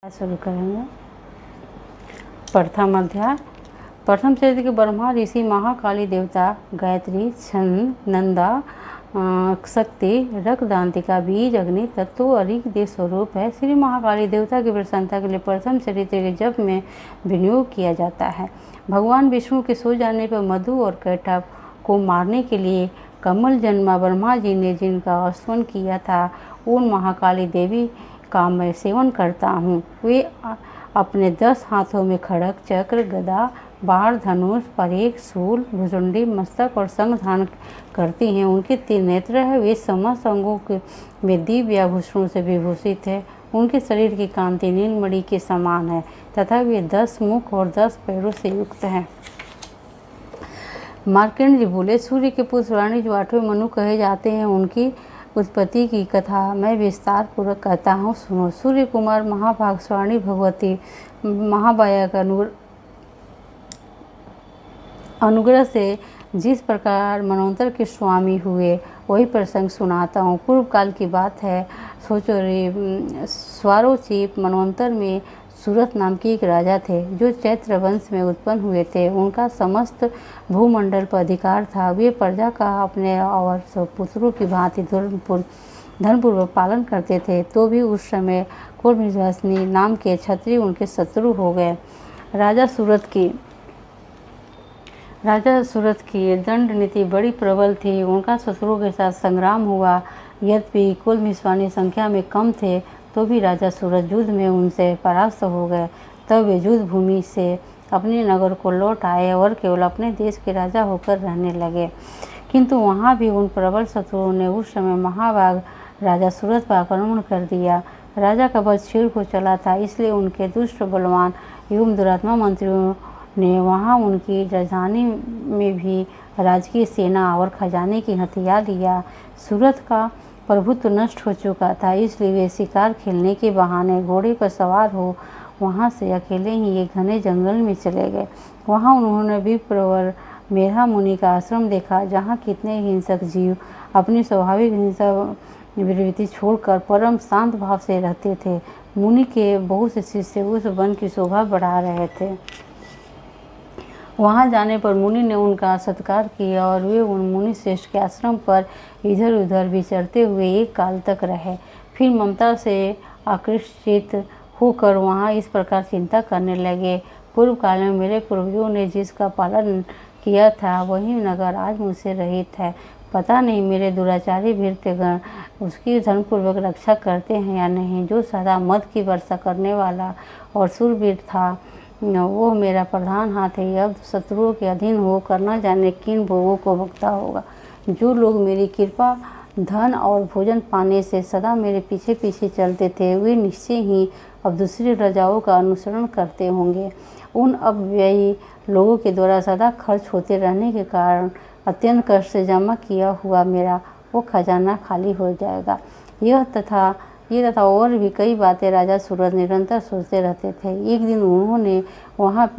शुरू करेंगे। प्रथम अध्याय। प्रथम चरित्र के ब्रह्मा ऋषि, महाकाली देवता, गायत्री, छंद, नंदा, शक्ति, रक्तदांतिका, बीज, अग्नि तत्व और ऋग्वेद स्वरूप है। श्री महाकाली देवता की प्रसन्नता के लिए प्रथम चरित्र के जप में विनियोग किया जाता है। भगवान विष्णु के सो जाने पर मधु और कैटभ को मारने के लिए कमल जन्मा ब्रह्मा जी ने जिनका स्तवन किया था, उन महाकाली देवी का मैं सेवन करता हूँ। वे अपने 10 हाथों में खड़ग, चक्र, गदा, बाण, धनुष, परेख, शूल, भुजुंडी, मस्तक और शंख धारण करती हैं। उनके 3 नेत्र हैं। वे समस्त अंगों के में दिव्य आभूषणों से विभूषित है। उनके शरीर की कांति नीलमणि के समान है तथा वे 10 मुख और 10 पैरों से युक्त हैं। मार्कंड जी बोले, सूर्य के पुत्र रानी जो 8वें मनु कहे जाते हैं, उनकी उत्पत्ति की कथा मैं विस्तार पूर्वक कहता हूँ, सुनो। सूर्य कुमार महाभाग स्वाणी भगवती महामाया का अनुग्रह से जिस प्रकार मनवंतर के स्वामी हुए, वही प्रसंग सुनाता हूँ। पूर्व काल की बात है। सोचो रे, स्वारोचिप मनवंतर में सूरत नाम के एक राजा थे, जो चैत्र वंश में उत्पन्न हुए थे। उनका समस्त भूमंडल पर अधिकार था। वे प्रजा का अपने और पुत्रों की भांति धनपूर्वक पालन करते थे। तो भी उस समय कुर्मध्वनि नाम के क्षत्रिय उनके शत्रु हो गए। राजा सूरत की दंड नीति बड़ी प्रबल थी। उनका शत्रुओं के साथ संग्राम हुआ। यद्यपि कुर्मध्वनि संख्या में कम थे, तो भी राजा सूरत युद्ध में उनसे परास्त हो गए। तब वे युद्ध भूमि से अपने नगर को लौट आए और केवल अपने देश के राजा होकर रहने लगे। किंतु वहाँ भी उन प्रबल शत्रुओं ने उस समय महाभाग राजा सूरत पर आक्रमण कर दिया। राजा का बल क्षीण हो चला था, इसलिए उनके दुष्ट बलवान एवं दुरात्मा मंत्रियों ने वहाँ उनकी राजधानी में भी राजकीय सेना और खजाने की हथियार लिया। सूरत का प्रभुत्व नष्ट हो चुका था, इसलिए वे शिकार खेलने के बहाने घोड़े पर सवार हो वहाँ से अकेले ही एक घने जंगल में चले गए। वहाँ उन्होंने विप्रवर मेधा मुनि का आश्रम देखा, जहाँ कितने हिंसक जीव अपनी स्वाभाविक हिंसा प्रवृत्ति छोड़कर परम शांत भाव से रहते थे। मुनि के बहुत से शिष्य उस वन की शोभा बढ़ा रहे थे। वहाँ जाने पर मुनि ने उनका सत्कार किया और वे उन मुनि श्रेष्ठ के आश्रम पर इधर उधर विचरते हुए एक काल तक रहे। फिर ममता से आकृष्ट होकर वहाँ इस प्रकार चिंता करने लगे, पूर्व काल में मेरे पूर्वजों ने जिसका पालन किया था, वही नगर आज मुझसे रहित है। पता नहीं मेरे दुराचारी भृत्यगण उसकी धनपूर्वक रक्षा करते हैं या नहीं। जो सदा मद की वर्षा करने वाला और शूरवीर था, वो मेरा प्रधान हाथ है। अब शत्रुओं के अधीन होकर न जाने किन भोगों को भुगता होगा। जो लोग मेरी कृपा, धन और भोजन पाने से सदा मेरे पीछे पीछे चलते थे, वे निश्चय ही अब दूसरे राजाओं का अनुसरण करते होंगे। उन अपव्ययी लोगों के द्वारा सदा खर्च होते रहने के कारण अत्यंत कष्ट से जमा किया हुआ मेरा वो खजाना खाली हो जाएगा। ये तथा और भी कई बातें राजा सूरत निरंतर सोचते रहते थे। एक दिन उन्होंने वहाँ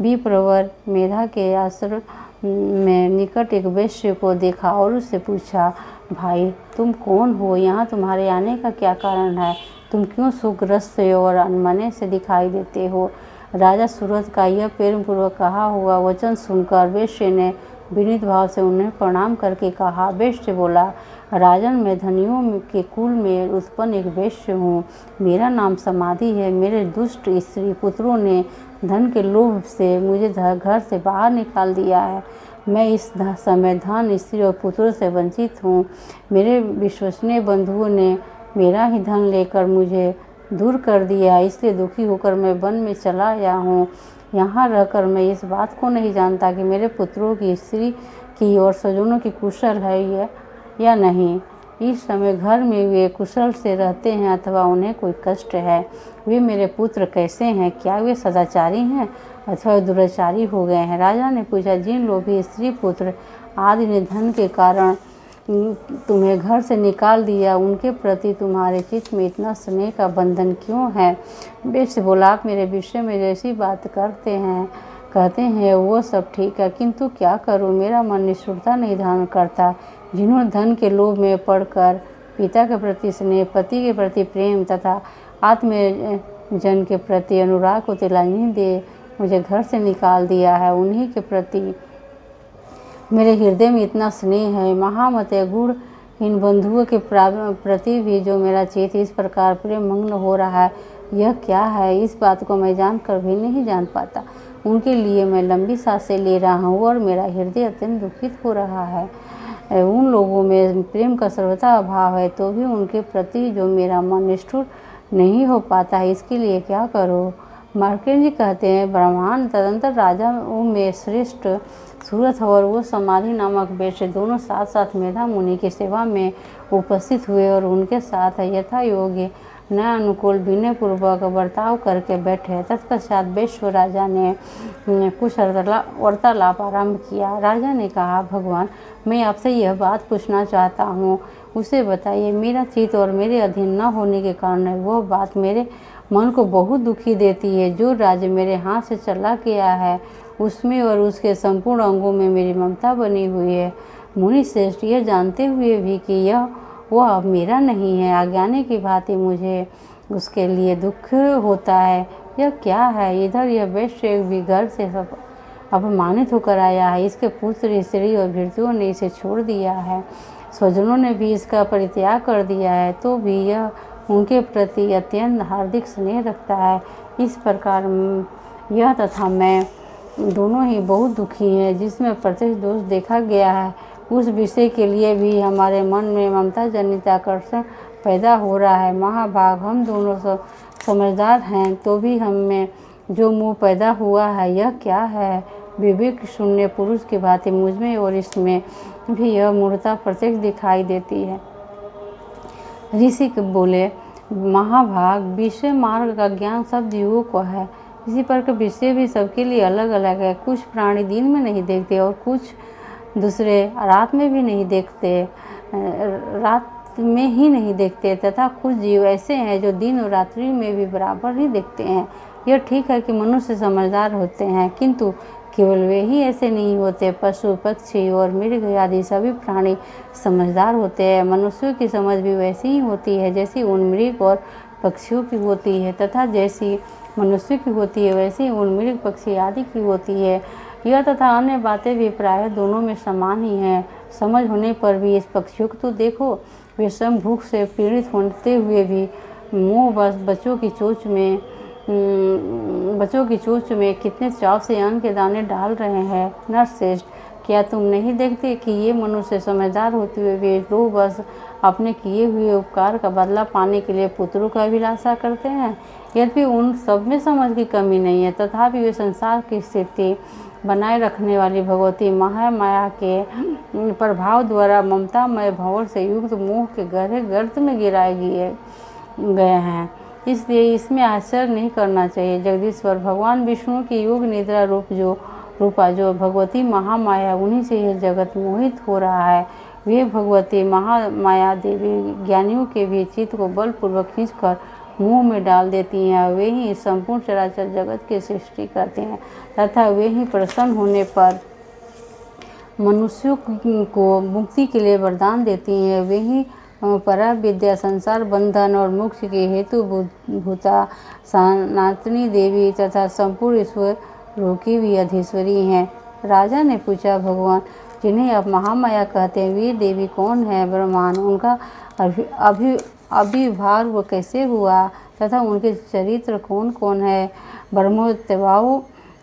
विप्रवर मेधा के आश्रम में निकट एक वैश्य को देखा और उससे पूछा, भाई तुम कौन हो? यहाँ तुम्हारे आने का क्या कारण है? तुम क्यों सुग्रस्त और अनमने से दिखाई देते हो? राजा सूरत का यह प्रेम पूर्वक कहा हुआ वचन सुनकर वैश्य ने विनीत भाव से उन्हें प्रणाम करके कहा। वैश्य बोला, राजन, मैं धनियों के कुल में उत्पन्न एक वैश्य हूँ। मेरा नाम समाधि है। मेरे दुष्ट स्त्री पुत्रों ने धन के लोभ से मुझे घर से बाहर निकाल दिया है। मैं इस समय धन, स्त्री और पुत्रों से वंचित हूँ। मेरे विश्वसनीय बंधुओं ने मेरा ही धन लेकर मुझे दूर कर दिया, इसलिए दुखी होकर मैं वन में चला आया हूँ। यहाँ रहकर मैं इस बात को नहीं जानता कि मेरे पुत्रों की, स्त्री की और स्वजनों की कुशल है या नहीं। इस समय घर में वे कुशल से रहते हैं अथवा उन्हें कोई कष्ट है। वे मेरे पुत्र कैसे हैं? क्या वे सदाचारी हैं अथवा दुराचारी हो गए हैं? राजा ने पूछा, जिन लोभी स्त्री पुत्र आदि ने धन के कारण तुम्हें घर से निकाल दिया, उनके प्रति तुम्हारे चित्त में इतना स्नेह का बंधन क्यों है? वैश्य बोला, आप मेरे विषय में जैसी बात कहते हैं वो सब ठीक है, किंतु क्या करूं, मेरा मन निष्ठुरता नहीं धारण करता। जिन्होंने धन के लोभ में पड़कर पिता के प्रति स्नेह, पति के प्रति प्रेम तथा जन के प्रति अनुराग को तिलांजलि दे मुझे घर से निकाल दिया है। उन्हीं के प्रति मेरे हृदय में इतना स्नेह है। महामते गुण इन बंधुओं के प्रति भी जो मेरा चित्त इस प्रकार प्रेम मग्न हो रहा है, यह क्या है, इस बात को मैं जानकर भी नहीं जान पाता। उनके लिए मैं लंबी सांसें ले रहा हूँ और मेरा हृदय अत्यंत दुखित हो रहा है। उन लोगों में प्रेम का सर्वथा अभाव है, तो भी उनके प्रति जो मेरा मन निष्ठुर नहीं हो पाता है, इसके लिए क्या करो। मार्कंडेय जी कहते हैं, ब्रह्मांड तदंतर राजाओं में श्रेष्ठ सूरत और वो समाधि नामक वेश दोनों साथ साथ मेधा मुनि की सेवा में उपस्थित हुए और उनके साथ यथा योग्य न्याय अनुकूल विनय पूर्वक बर्ताव करके बैठे। तत्पश्चात वैश्व राजा ने कुछ वार्तालाप आरंभ किया। राजा ने कहा, भगवान, मैं आपसे यह बात पूछना चाहता हूँ, उसे बताइए। मेरा चित्त और मेरे अधीन न होने के कारण वह बात मेरे मन को बहुत दुखी देती है। जो राज्य मेरे हाथ से चला गया है, उसमें और उसके संपूर्ण अंगों में मेरी ममता बनी हुई है। मुनि श्रेष्ठ, यह जानते हुए भी कि वह अब मेरा नहीं है, अज्ञानी की भांति मुझे उसके लिए दुख होता है। यह क्या है? इधर यह वैश्य भी घर से सब अपमानित होकर आया है। इसके पुत्र, स्त्री और भृत्यों ने इसे छोड़ दिया है। स्वजनों ने भी इसका परित्याग कर दिया है, तो भी यह उनके प्रति अत्यंत हार्दिक स्नेह रखता है। इस प्रकार यह तथा मैं दोनों ही बहुत दुखी हैं। जिसमें प्रत्यक्ष दोष देखा गया है, उस विषय के लिए भी हमारे मन में ममता जनित आकर्षण पैदा हो रहा है। महाभाग, हम दोनों समझदार हैं, तो भी हम में जो मोह पैदा हुआ है, यह क्या है? विवेक शून्य पुरुष की भांति मुझमें और इसमें भी यह मूर्खता प्रत्यक्ष दिखाई देती है। ऋषि बोले, महाभाग, विषय मार्ग का ज्ञान सब जीवों को है। इसी प्रकार विषय भी सबके लिए अलग अलग है। कुछ प्राणी दिन में नहीं देखते और कुछ दूसरे रात में भी नहीं देखते, रात में ही नहीं देखते, तथा कुछ जीव ऐसे हैं जो दिन और रात्रि में भी बराबर ही देखते हैं। यह ठीक है कि मनुष्य समझदार होते हैं, किंतु केवल वे ही ऐसे नहीं होते। पशु, पक्षी और मृग आदि सभी प्राणी समझदार होते हैं। मनुष्यों की समझ भी वैसी ही होती है जैसी उन मृग और पक्षियों की होती है, तथा जैसी मनुष्य की होती है वैसी उन मृग, पक्षी आदि की होती है। यह तथा अन्य बातें भी प्रायः दोनों में समान ही हैं। समझ होने पर भी इस पक्षियों को तो देखो, वे स्वयं भूख से पीड़ित होते हुए भी मुँहवश बच्चों की चोंच में कितने चाव से अन्न के दाने डाल रहे हैं। नरश्रेष्ठ, क्या तुम नहीं देखते कि ये मनुष्य समझदार होते हुए वे लोग बस अपने किए हुए उपकार का बदला पाने के लिए पुत्रों का अभिलाषा करते हैं? यद्यपि उन सब में समझ की कमी नहीं है, तथापि वे संसार की स्थिति बनाए रखने वाली भगवती महामाया के प्रभाव द्वारा ममतामय भंवर से युक्त मोह के गहरे गर्त में गिराए गए हैं। इसलिए इसमें आश्चर्य नहीं करना चाहिए। जगदीश्वर भगवान विष्णु की योग निद्रा रूपा जो भगवती महामाया, उन्हीं से यह जगत मोहित हो रहा है। वे भगवती महामाया देवी ज्ञानियों के भी चित्त को बलपूर्वक खींचकर मुंह में डाल देती हैं। वे ही संपूर्ण चराचर जगत की सृष्टि करते हैं, तथा वे ही प्रसन्न होने पर मनुष्यों को मुक्ति के लिए वरदान देती हैं। वे ही परा विद्या, संसार बंधन और मोक्ष के हेतु भूता सनातनी देवी तथा संपूर्ण ईश्वरों की भी अधीश्वरी हैं। राजा ने पूछा, भगवान, जिन्हें आप महामाया कहते हैं, वे देवी कौन है? ब्रह्मांड, उनका आविर्भाव कैसे हुआ तथा उनके चरित्र कौन कौन है?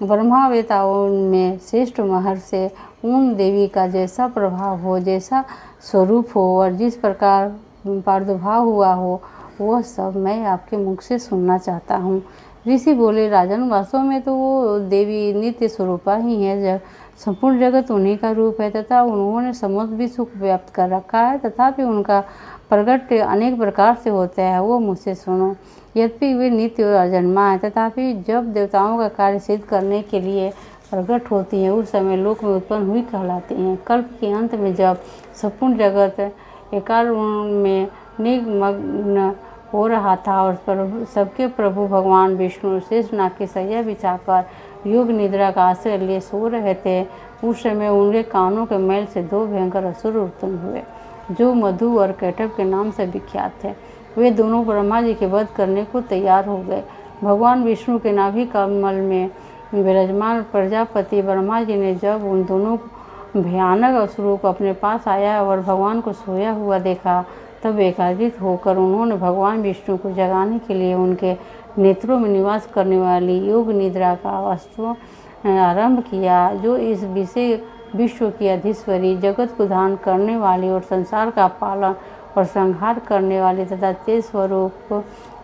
ब्रह्मावेताओं में श्रेष्ठ महर्षि उन देवी का जैसा प्रभाव हो, जैसा स्वरूप हो और जिस प्रकार प्रादुर्भाव हुआ हो, वह सब मैं आपके मुख से सुनना चाहता हूँ। ऋषि बोले, राजन, वास्तव में तो वो देवी नित्य स्वरूपा ही है। संपूर्ण जगत उन्हीं का रूप है तथा उन्होंने समस्त भी सुख व्याप्त कर रखा है, तथापि उनका प्रकट अनेक प्रकार से होता है, वो मुझसे सुनो। यद्यपि वे नित्य और अजन्मा है, तथापि जब देवताओं का कार्य सिद्ध करने के लिए प्रकट होती हैं, उस समय लोक में उत्पन्न हुई कहलाती हैं। कल्प के अंत में जब संपूर्ण जगत एकाग्र में निमग्न हो रहा था और सबके प्रभु भगवान विष्णु शेषनाग की सैया बिछाकर योग निद्रा का आश्रय लिए सो रहे थे, उस समय उनके कानों के मैल से दो भयंकर असुर उत्पन्न हुए, जो मधु और कैटभ के नाम से विख्यात थे। वे दोनों ब्रह्मा जी के वध करने को तैयार हो गए, भगवान विष्णु के नाभि कमल में विराजमान प्रजापति ब्रह्मा जी ने जब उन दोनों भयानक असुरों को अपने पास आया और भगवान को सोया हुआ देखा, तब एकाग्रित होकर उन्होंने भगवान विष्णु को जगाने के लिए उनके नेत्रों में निवास करने वाली योग निद्रा का वास्तव आरंभ किया, जो इस विश्व की अधीश्वरी, जगत को धारण करने वाली और संसार का पालन और संहार करने वाली तथा तेज स्वरूप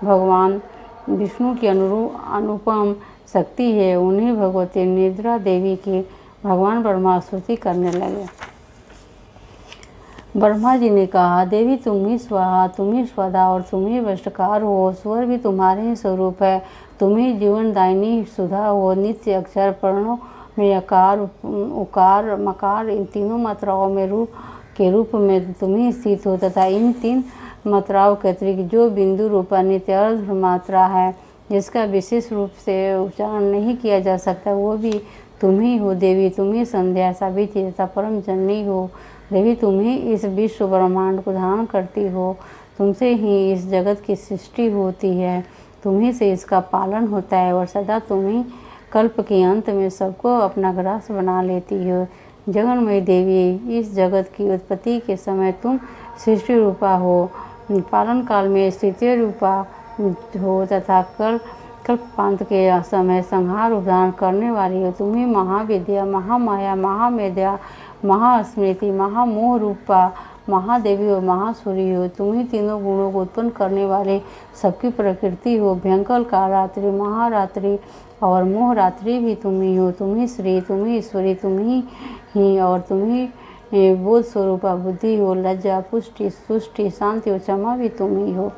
भगवान विष्णु की अनुपम शक्ति है। उन्हें भगवती निद्रा देवी की भगवान ब्रह्मा स्तुति करने लगे। ब्रह्मा जी ने कहा, देवी तुम ही स्वाहा, तुम ही स्वधा और तुम ही वष्टकार हो। स्वर भी तुम्हारे ही स्वरूप है। तुम ही जीवनदायिनी सुधा हो। नित्य अक्षर प्रणव में अकार, उकार, मकार इन तीनों मात्राओं में रूप में तुम ही स्थित हो तथा इन तीन मात्राओं के अतिरिक्त जो बिंदु रूपा नित्य अर्ध मात्रा है, जिसका विशेष रूप से उच्चारण नहीं किया जा सकता, वो भी तुम ही हो। देवी तुम ही संध्या, सावित्री तथा परम जननी हो। देवी तुम ही इस विश्व ब्रह्मांड को धारण करती हो। तुमसे ही इस जगत की सृष्टि होती है, तुम ही से इसका पालन होता है और सदा तुम ही कल्प के अंत में सबको अपना ग्रास बना लेती हो। जगन्मयी देवी, इस जगत की उत्पत्ति के समय तुम सृष्टि रूपा हो, पालन काल में स्थिति रूपा हो तथा कल्पांत के समय संहार उद्धार करने वाली हो। तुम ही महाविद्या, महामाया, महामेधा, महास्मृति, महामोह रूपा महादेवी और महासूरी हो। तुम ही तीनों गुणों को उत्पन्न करने वाले सबकी प्रकृति हो। भयंकर कालरात्रि, महारात्रि और मोहरात्रि भी तुम ही हो। तुम ही श्री, तुम ही ईश्वरी, तुम ही और तुम ही बोध स्वरूपा बुद्धि हो। लज्जा, पुष्टि, तुष्टि, शांति और क्षमा भी तुम ही हो।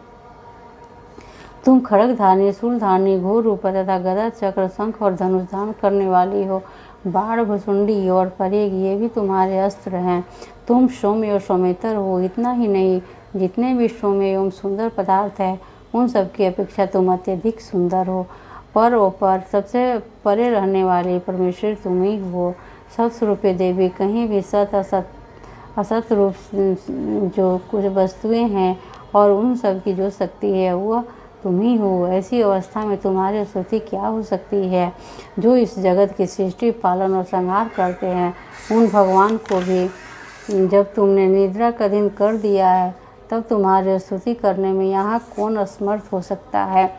तुम खड़ग धारणी, शूल धारणी, घोर रूपा तथा गदा, चक्र, शंख और धनुष धारण करने वाली हो। बाण, भुसुंडी और परेग ये भी तुम्हारे अस्त्र हैं। तुम सौम्य और सौम्यतर हो। इतना ही नहीं, जितने भी सौम्य एवं सुंदर पदार्थ हैं, उन सब की अपेक्षा तुम अत्यधिक सुंदर हो। पर और पर सबसे परे रहने वाली परमेश्वर तुम ही हो। सत्स्वरूपे देवी, कहीं भी सत असत रूप जो कुछ वस्तुएं हैं और उन सब की जो शक्ति है वह तुम ही हो। ऐसी अवस्था में तुम्हारी स्तुति क्या हो सकती है? जो इस जगत की सृष्टि, पालन और संहार करते हैं, उन भगवान को भी जब तुमने निद्रा का दिन कर दिया है, तब तुम्हारी स्तुति करने में यहाँ कौन असमर्थ हो सकता है?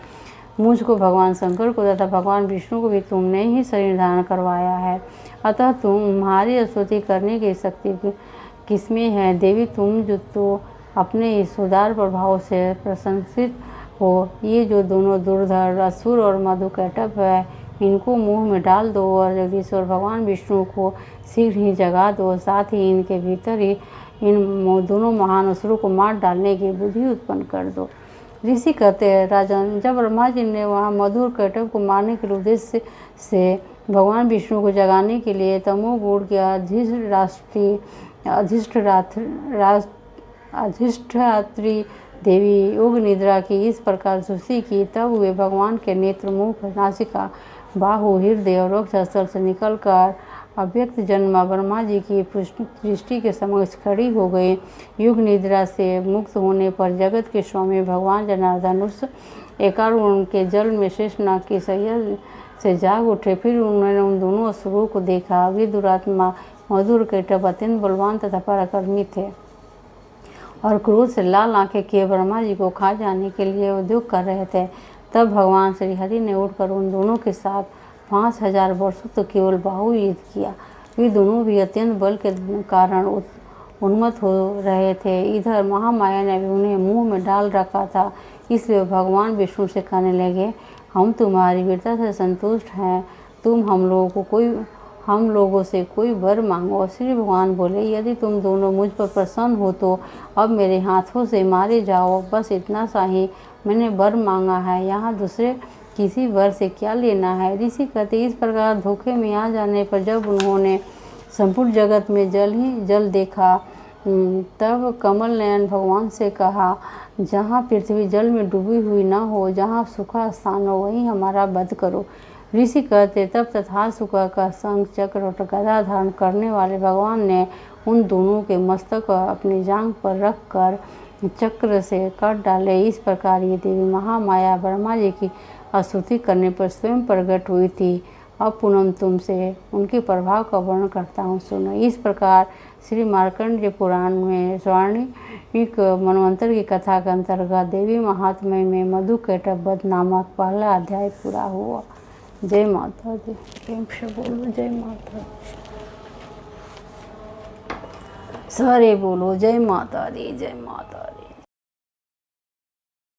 मुझको, भगवान शंकर को तथा भगवान विष्णु को भी तुमने ही शरीर धारण करवाया है, अतः तुम्हारी स्तुति करने की शक्ति किसमें है? देवी तुम जो तो अपने इस उदार प्रभाव से प्रशंसित हो। ये जो दोनों दुर्धर असुर और मधुकैटभ है, इनको मुंह में डाल दो और जगदीश्वर भगवान विष्णु को शीघ्र ही जगा दो। साथ ही इनके भीतर ही इन दोनों महान असुरों को मार डालने की बुद्धि उत्पन्न कर दो। ऋषि कहते हैं, राजन, जब ब्रह्मा जी ने वहाँ मधुर कैटभ को मारने के उद्देश्य से भगवान विष्णु को जगाने के लिए तमोगुण के अधिष्ठात्री देवी योग निद्रा की इस प्रकार स्तुति की, तब वे भगवान के नेत्र, मुख, नासिका, बाहु, हृदय और वक्षस्थल से निकलकर अव्यक्त जन्मा ब्रह्मा जी की दृष्टि के समक्ष खड़ी हो गई। युग निद्रा से मुक्त होने पर जगत के स्वामी भगवान जनार्दन उस एकारुण के जल में शेषनाग की सैया से जाग उठे। फिर उन्होंने उन दोनों असुरों को देखा। वे दुरात्मा मधुर कैटभ अत्यंत बलवान तथा पराक्रमी थे और क्रोध से लाल आंखें किए ब्रह्मा जी को खा जाने के लिए उद्योग कर रहे थे। तब भगवान श्री हरि ने उठकर उन दोनों के साथ 5000 वर्षों तो केवल बाहु युद्ध किया। वे दोनों भी अत्यंत बल के कारण उन्मत्त हो रहे थे। इधर महामाया ने भी उन्हें मुंह में डाल रखा था, इसलिए भगवान विष्णु से कहने लगे, हम तुम्हारी वीरता से संतुष्ट हैं, तुम हम लोगों से कोई वर मांगो। श्री भगवान बोले, यदि तुम दोनों मुझ पर प्रसन्न हो तो अब मेरे हाथों से मारे जाओ। बस इतना सा ही मैंने वर मांगा है, यहाँ दूसरे किसी वर से क्या लेना है। ऋषि कहते, इस प्रकार धोखे में आ जाने पर जब उन्होंने संपूर्ण जगत में जल ही जल देखा, तब कमल नयन भगवान से कहा, जहाँ पृथ्वी जल में डूबी हुई न हो, जहाँ सूखा स्थान हो, वहीं हमारा वध करो। ऋषि कहते, तब तथा सुखा का शंख, चक्र और गदा धारण करने वाले भगवान ने उन दोनों के मस्तक अपनी जांघ पर रखकर चक्र से काट डाले। इस प्रकार ये देवी महामाया ब्रह्मा जी की स्तुति करने पर स्वयं प्रकट हुई थी। अब पुनः तुमसे उनके प्रभाव का वर्णन करता हूँ, सुनो। इस प्रकार श्री मार्कंडेय पुराण में स्वर्णिक मनवंतर की कथा के अंतर्गत देवी महात्म्य में मधुकैटभ नामक पहला अध्याय पूरा हुआ। जय माता दी। प्रेम से बोलो जय माता दी। सारे बोलो जय माता दी, जय माता दी।